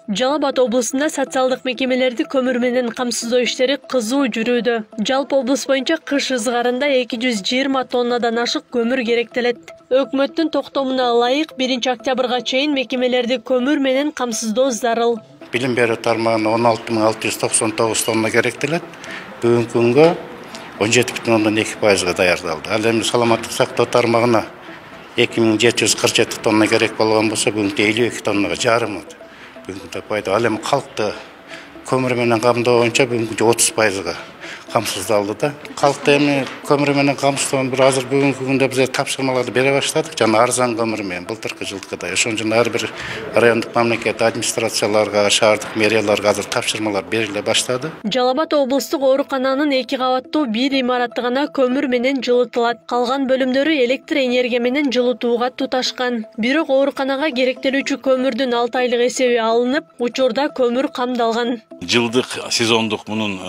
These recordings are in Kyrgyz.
Жалал Абад облусунда социалдык мекемелерди көмүр менен камсыздоо иштери кызуу жүрүүдө. Жалпы облус боюнча кыш ызгарында 220 тоннадан ашык көмүр керектелет. Өкмөттүн токтомуна ылайык 1 октябрга чейин мекемелерди көмүр менен камсыздоо зарыл. Билим берүү тармагына 16.699 тонна керектелет. Бүгүнкү күнгө 17,2%га даярдалды. Ал эми саламаттык сактоо тармагына 2747 тонна керек болгон болсо, бүгүнкү 52 тоннага жарымы. Бүгүнкү пайда. Ал эми калкты көмүр менен камдоо боюнча бүгүнкү 30%га камсыздалды да. Калкты эми көмүр менен камсыздоо бир азыр бүгүнкү күндө биз тапшырмаларды бере баштадык. Жана арзан көмүр менен былтыркы жылкыдай. Ошон үчүн ар бир райондук мамлекеттик администрацияларга, шаардык мэрияларга азыр тапшырмалар бериле баштады. Жалал Абад облустук оорукананын 2 кабаттуу бир имараты гана көмүр менен жылытылат. Калган бөлүмдөрү электр энергия менен жылытууга туташкан. Бирок ооруканага керектелүүчү көмүрдүн 6 айлык эсеби алынып, учурда көмүр камдалган. Жылдык сезондук мунун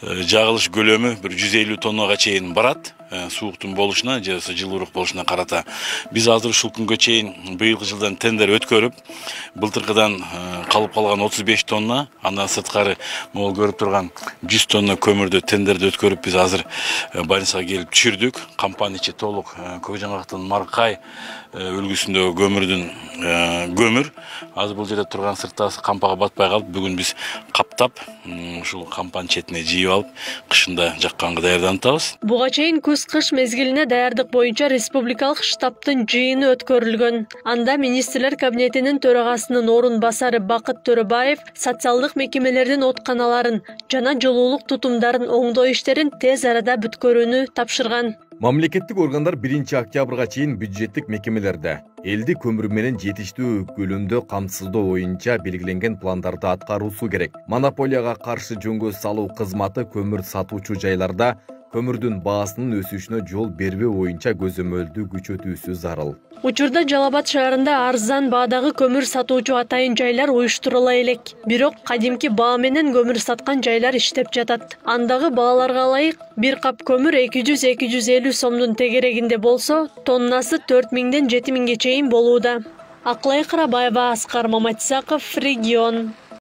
жагылыш көлөмү 150 тоннага чейин барат. Сууктун болушуна же жылуурук болушуна карата биз азыр ушул күнгө чейин быйылкы жылдан тендер өткөрүп, былтыркыдан калып калган 35 тонна, андан сырткары могул көрүп турган 100 тонна көмүрдү тендерди өткөрүп биз азыр больницага келип түшүрдүк. Компания ичи толук Көк Жаңгактын Маркай үлгүсүндөгү көмүр азыр бул жерде турган сырттагы кампага батпай калып, бүгүн биз каптап ушул кампанын четине жийип алып, кышында жакканга даярданып атабыз. Буга чейин кыш мезгилине даярдык боюнча республикалык штабтын жыйыны өткөрүлгөн. Анда министрлер кабинетинин төрагасынын орун басары Бакыт Төрөбаев социалдык мекемелердин отканаларын жана жылуулук тутумдарын оңдоо иштерин тез арада бүткөрүүнү тапшырган. Мамлекеттик органдар 1 октябрга чейин бюджеттик мекемелерде элди көмүр менен жетиштүү көлөмдө камсыздоо боюнча белгиленген пландарды аткаруусу керек. Монополияга каршы жөнгө салуу кызматы көмүр сатуучу жайларда көмүрдүн баасынын өсүшүнө жол бербөө боюнча көзөмөлдү күчөтүүсү зарыл. Учурда Жалал Абад шаарында арзан баадагы көмүр сатуучу атайын жайлар уюштурула элек. Бирок кадимки баа менен көмүр саткан жайлар иштеп жатат. Андагы бааларга ылайык бир кап көмүр 200-250 сомдун тегерегинде болсо, тоннасы 4000-ден 7000-ге чейин болууда. Аклай Карабаева, Аскар Маматисаков, Регион.